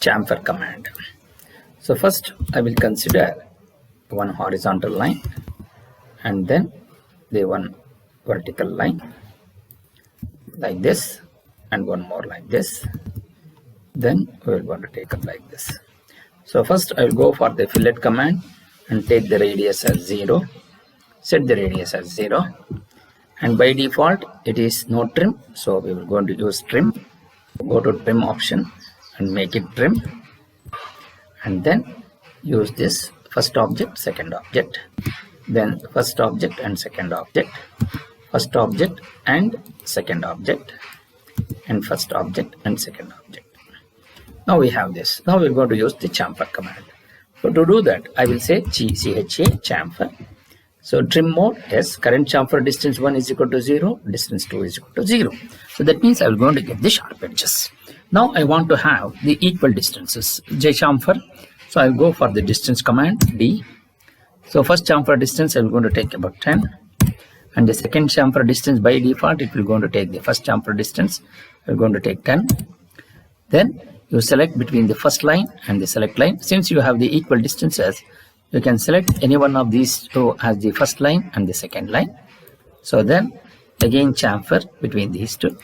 chamfer command. So first I will consider one horizontal line and then the one vertical line like this and one more like this. Then we will going to take it like this. So first I will go for the fillet command and take the radius as 0, set the radius as 0, and by default it is no trim, so we will going to use trim. Go to trim option and make it trim, and then use this first object, second object, then first object and second object, first object and second object, and first object and second object. Now we have this. Now we're going to use the chamfer command. So to do that, I will say CHA chamfer. So trim mode, yes, current chamfer distance 1 is equal to 0, distance 2 is equal to 0. So that means I will going to get the sharp edges. Now I want to have the equal distances, J chamfer. So I will go for the distance command, D. So first chamfer distance I will going to take about 10. And the second chamfer distance by default, it will going to take the first chamfer distance. I will going to take 10. Then you select between the first line and the select line. Since you have the equal distances, you can select any one of these two as the first line and the second line. So then again chamfer between these two.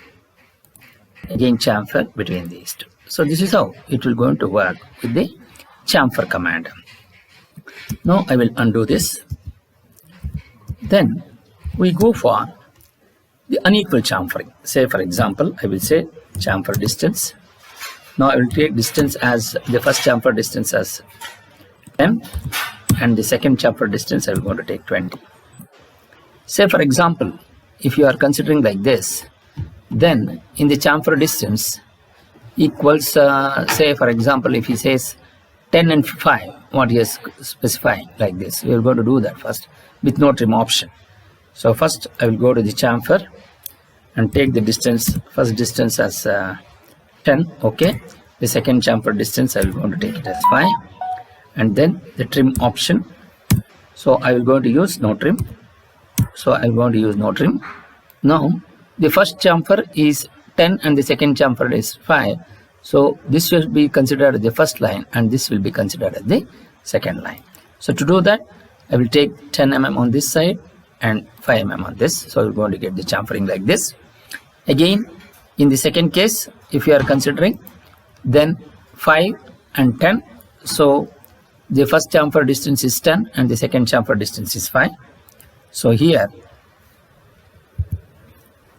Again chamfer between these two. So this is how it will going to work with the chamfer command. Now I will undo this. Then we go for the unequal chamfering. Say for example, I will say chamfer distance. Now I will take distance as the first chamfer distance as 10 and the second chamfer distance I will going to take 20. Say for example, if you are considering like this, then in the chamfer distance equals say for example, if he says 10 and 5, what he is specifying like this, we are going to do that first with no trim option. So first I will go to the chamfer and take the distance, first distance as 10, okay. The second chamfer distance I will going to take it as 5, and then the trim option. So I will going to use no trim. So I will going to use no trim. Now the first chamfer is 10 and the second chamfer is 5. So this will be considered the first line and this will be considered as the second line. So to do that, I will take 10 mm on this side and 5 mm on this. So we're going to get the chamfering like this. Again, in the second case, if you are considering, then 5 and 10. So the first chamfer distance is 10 and the second chamfer distance is 5. So here,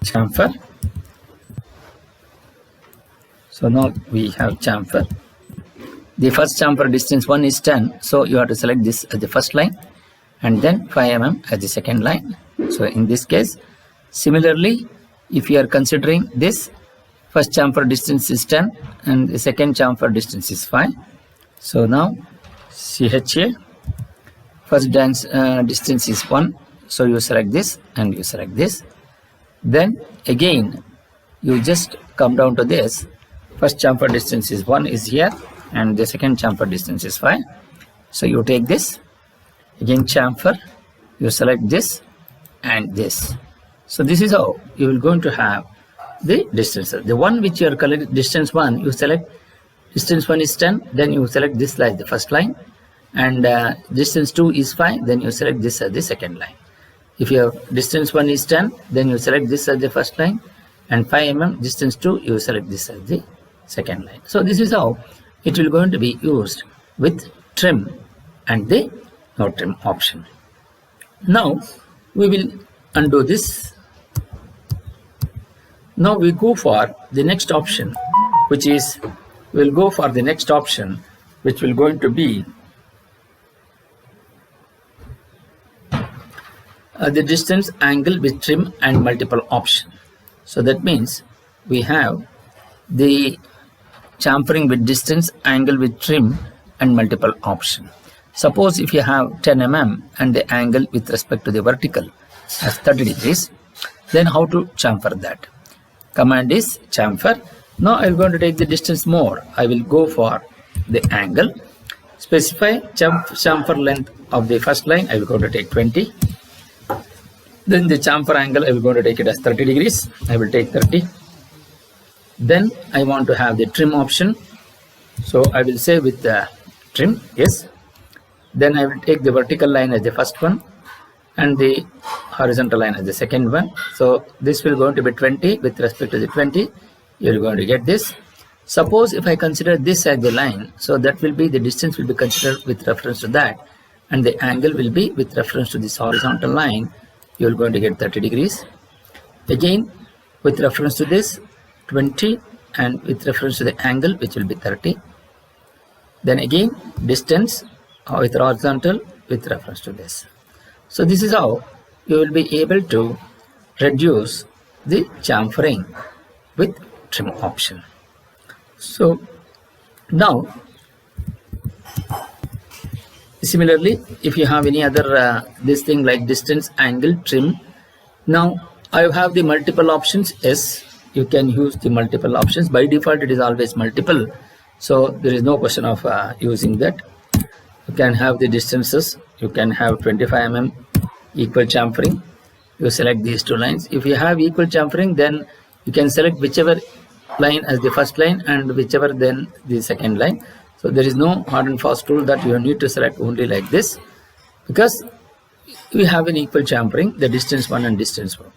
chamfer. So now we have chamfer. The first chamfer distance 1 is 10. So you have to select this as the first line and then 5 mm as the second line. So in this case, similarly, if you are considering this, first chamfer distance is 10 and the second chamfer distance is 5. So now CHA, first distance is 1. So you select this and you select this. Then again, you just come down to this. First chamfer distance is 1 is here and the second chamfer distance is 5. So you take this, again chamfer, you select this and this. So this is how you will going to have the distances. The one which you are collecting distance 1, you select distance 1 is 10, then you select this as the first line, and distance 2 is 5, then you select this as the second line. If your distance 1 is 10, then you select this as the first line, and 5 mm distance 2, you select this as the second line. So this is how it will going to be used with trim and the no trim option. Now we will undo this. Now we go for the next option, which is we'll go for the next option, which will going to be the distance, angle with trim and multiple option. So that means we have the chamfering with distance, angle with trim and multiple option. Suppose if you have 10 mm and the angle with respect to the vertical as 30 degrees, then how to chamfer that? Command is chamfer. Now I am going to take the distance mode. I will go for the angle. Specify chamfer length of the first line. I will go to take 20. Then the chamfer angle, I will going to take it as 30 degrees. I will take 30. Then I want to have the trim option. So I will say with the trim, yes. Then I will take the vertical line as the first one and the horizontal line as the second one. So this will going to be 20 with respect to the 20. You're going to get this. Suppose if I consider this as the line, so that will be the distance will be considered with reference to that, and the angle will be with reference to this horizontal line. You're going to get 30 degrees. Again, with reference to this 20, and with reference to the angle, which will be 30. Then again, distance with horizontal with reference to this. So this is how you will be able to reduce the chamfering with trim option. So now, similarly, if you have any other this thing like distance, angle, trim, now I have the multiple options. Yes, you can use the multiple options. By default, it is always multiple, so there is no question of using that. You can have the distances. You can have 25 mm equal chamfering. You select these two lines. If you have equal chamfering, then you can select whichever line as the first line and whichever then the second line. So there is no hard and fast rule that you need to select only like this, because we have an equal chamfering, the distance 1 and distance 1.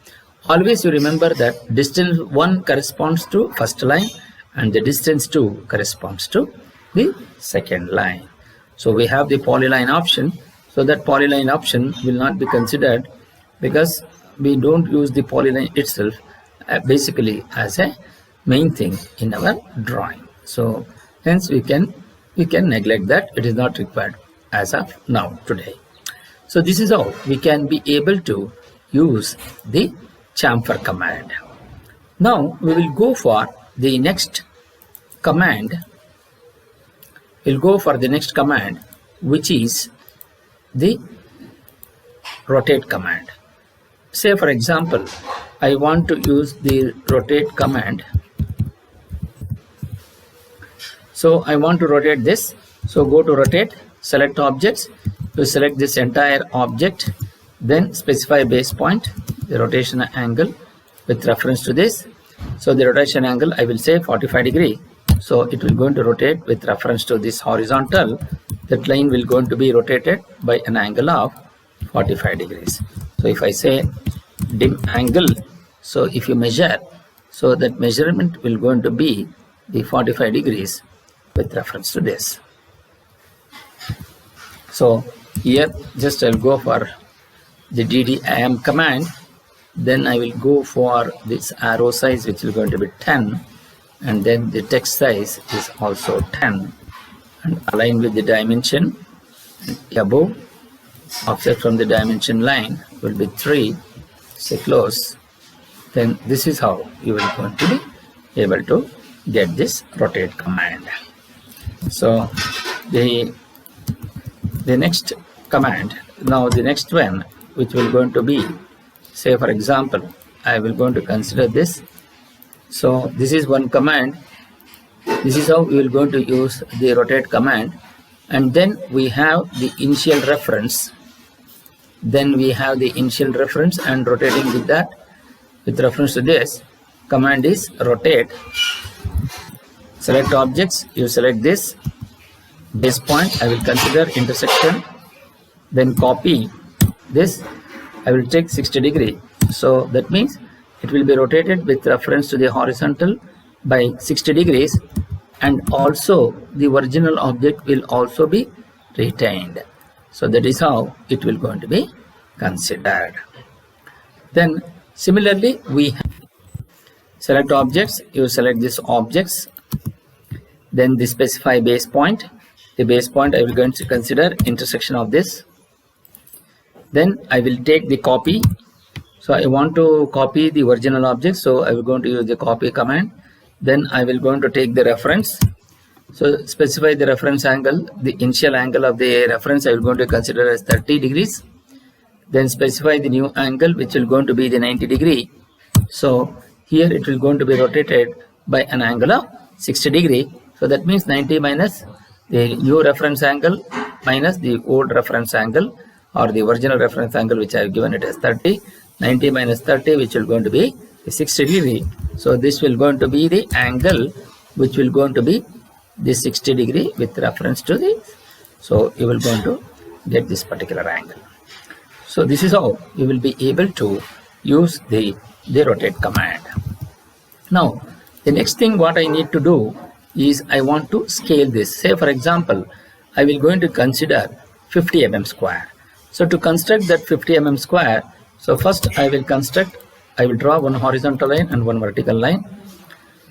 Always you remember that distance 1 corresponds to first line and the distance 2 corresponds to the second line. So we have the polyline option. So that polyline option will not be considered because we don't use the polyline itself basically as a main thing in our drawing. So hence we can neglect that. It is not required as of now today. So this is how we can be able to use the chamfer command. Now we will go for the next command. We'll go for the next command, which is the rotate command. Say for example, I want to use the rotate command. So I want to rotate this. So go to rotate, select objects. You select this entire object, then specify base point, the rotation angle with reference to this. So the rotation angle, I will say 45 degree. So it will going to rotate with reference to this horizontal. That line will going to be rotated by an angle of 45 degrees. So if I say dim angle, so if you measure, so that measurement will going to be the 45 degrees with reference to this. So here just I'll go for the DDIM command. Then I will go for this arrow size, which is going to be 10, and then the text size is also 10, and align with the dimension above. Offset from the dimension line will be 3. Say close. Then this is how you will going to be able to get this rotate command. So the next command, now the next one, which will going to be, say for example, I will going to consider this. So this is one command. This is how we will going to use the rotate command. And then we have the initial reference. Then we have the initial reference, and rotating with that, with reference to this command is rotate. Select objects, you select this base point, I will consider intersection, then copy this, I will take 60 degree. So that means it will be rotated with reference to the horizontal by 60 degrees, and also the original object will also be retained. So that is how it will going to be considered. Then similarly, we select objects, you select this objects, then the specify base point. The base point I will going to consider intersection of this. Then I will take the copy. So I want to copy the original object, so I will going to use the copy command. Then I will going to take the reference. So specify the reference angle, the initial angle of the reference I will going to consider as 30 degrees. Then specify the new angle, which will going to be the 90 degree. So here it will going to be rotated by an angle of 60 degree. So that means 90 minus the new reference angle minus the old reference angle, or the original reference angle, which I have given it as 30. 90 minus 30, which will going to be 60 degree. So this will going to be the angle which will going to be this 60 degree with reference to the, so you will going to get this particular angle. So this is how you will be able to use the rotate command. Now the next thing what I need to do is I want to scale this. Say for example, I will going to consider 50 mm square. So to construct that 50 mm square, so first I will draw one horizontal line and one vertical line.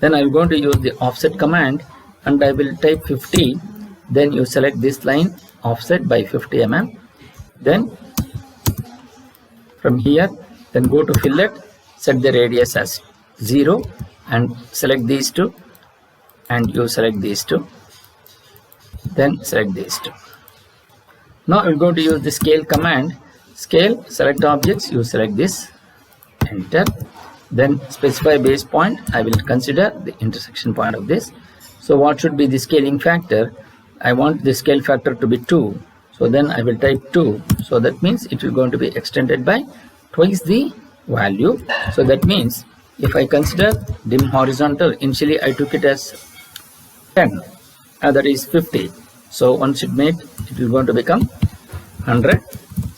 Then I am going to use the offset command and I will type 50. Then you select this line offset by 50 mm. Then from here, then go to fillet, set the radius as 0 and select these two, and you select these two, then select these two. Now I'm going to use the scale command. Scale, select objects, you select this, enter. Then specify base point. I will consider the intersection point of this. So what should be the scaling factor? I want the scale factor to be 2. So then I will type 2. So that means it will going to be extended by twice the value. So that means if I consider dim horizontal, initially I took it as 10, that is 50. So once it made, it will going to become 100.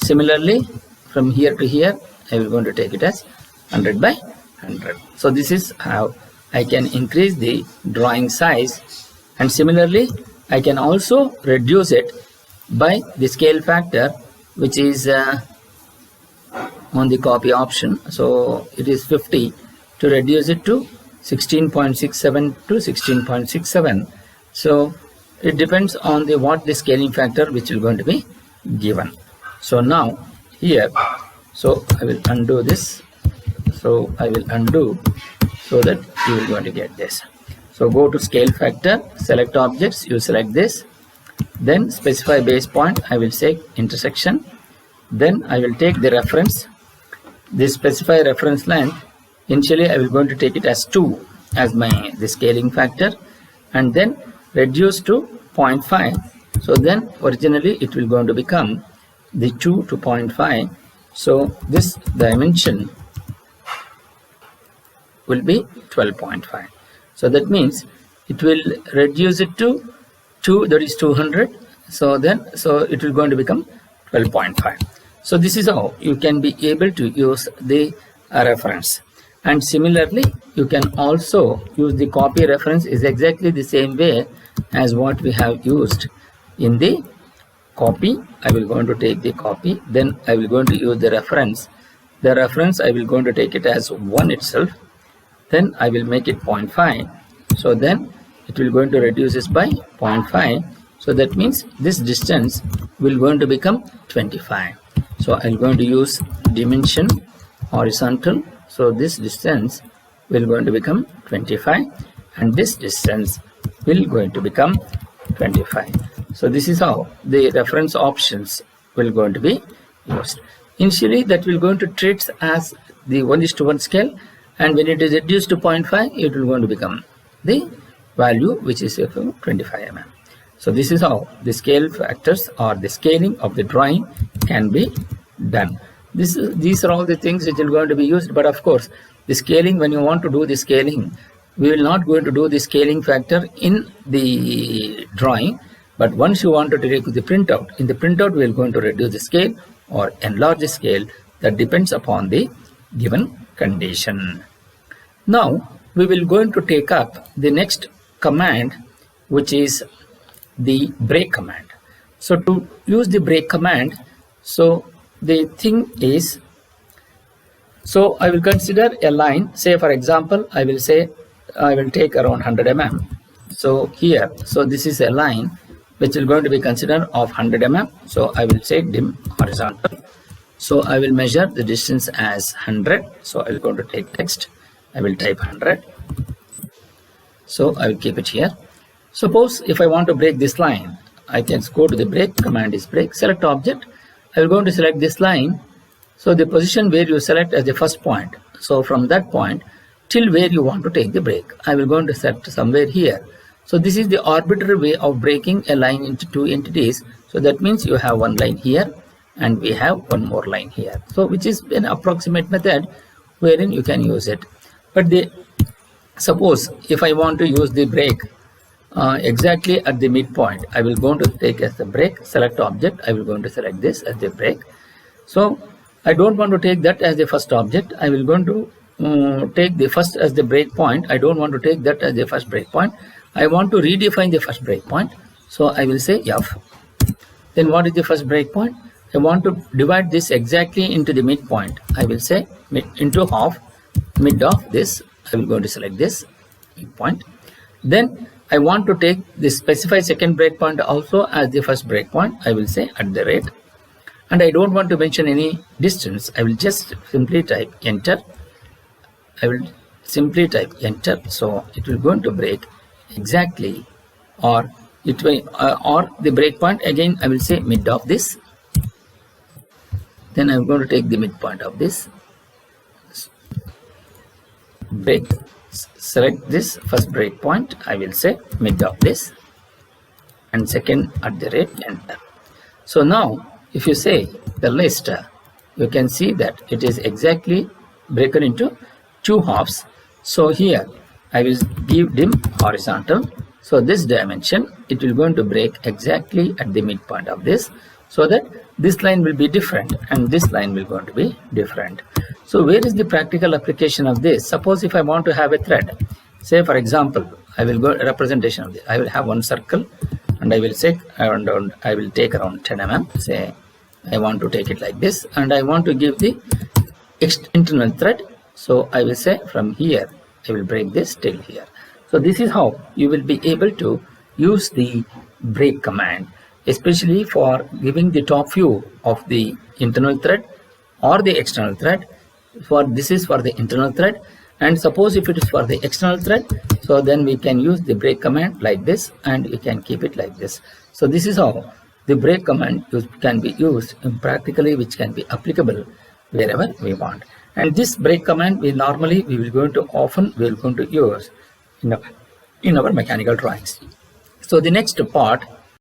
Similarly, from here to here, I will going to take it as 100 by 100. So this is how I can increase the drawing size, and similarly I can also reduce it by the scale factor, which is on the copy option. So it is 50 to reduce it to 16.67 to 16.67. So it depends on the what the scaling factor which is going to be given. So now here, so I will undo this. So I will undo so that you will going to get this. So go to scale factor, select objects, you select this, then specify base point. I will say intersection. Then I will take the reference, this specify reference length. Initially I will going to take it as 2 as the scaling factor, and then reduce to 0.5. So then originally it will going to become the 2 to 0.5. So this dimension will be 12.5. So that means it will reduce it to 2, that is 200. So then it will going to become 12.5. So this is how you can be able to use the reference. And similarly, you can also use the copy. Reference is exactly the same way as what we have used in the copy. I will going to take the copy, then I will going to use the reference. The reference I will going to take it as 1 itself, then I will make it 0.5. So then it will going to reduce this by 0.5. So that means this distance will going to become 25. So I'm going to use dimension horizontal. So this distance will going to become 25, and this distance will going to become 25. So this is how the reference options will going to be used. Initially that will going to treat as the 1:1 scale, and when it is reduced to 0.5, it will going to become the value which is 25 mm. So this is how the scale factors or the scaling of the drawing can be done. These are all the things which are going to be used, but of course the scaling, when you want to do the scaling, we will not going to do the scaling factor in the drawing, but once you want to take the printout, in the printout we are going to reduce the scale or enlarge the scale. That depends upon the given condition. Now we will going to take up the next command, which is the break command. So to use the break command, so the thing is, so I will consider a line. Say for example, I will say I will take around 100 mm. So here, so this is a line which is going to be considered of 100 mm. So I will say dim horizontal. So I will measure the distance as 100. So I will going to take text. I will type 100. So I will keep it here. Suppose if I want to break this line, I can go to the break command is break, select object. I will going to select this line. So the position where you select as the first point. So from that point till where you want to take the break, I will going to set somewhere here. So this is the arbitrary way of breaking a line into two entities. So that means you have one line here and we have one more line here. So which is an approximate method wherein you can use it. But suppose if I want to use the break exactly at the midpoint. I will going to take as the break, select object. I will going to select this as the break. So I don't want to take that as the first object. I will going to take the first as the break point. I don't want to take that as the first break point. I want to redefine the first break point. So I will say F. Then what is the first break point? I want to divide this exactly into the midpoint. I will say into half, mid of this. I will go to select this midpoint. Then I want to take the specify second breakpoint also as the first breakpoint. I will say at the rate. And I don't want to mention any distance. I will just simply type enter. I will simply type enter. So it will going to break exactly, or it will or the breakpoint again. I will say mid of this. Then I'm going to take the midpoint of this break. Select this first breakpoint. I will say mid of this, and second at the rate enter. So now if you say the list, you can see that it is exactly broken into two halves. So here I will give dim horizontal. So this dimension, it will going to break exactly at the midpoint of this, so that this line will be different and this line will going to be different. So where is the practical application of this? Suppose if I want to have a thread, say for example, I will go representation of this. I will have one circle and I will say around, I will take around 10 mm. Say I want to take it like this, and I want to give the internal thread. So I will say from here I will break this till here. So this is how you will be able to use the break command, especially for giving the top view of the internal thread or the external thread. For this is for the internal thread, and suppose if it is for the external thread, so then we can use the break command like this, and we can keep it like this. So this is how the break command can be used practically, which can be applicable wherever we want. And this break command we will going to use in our mechanical drawings. So the next part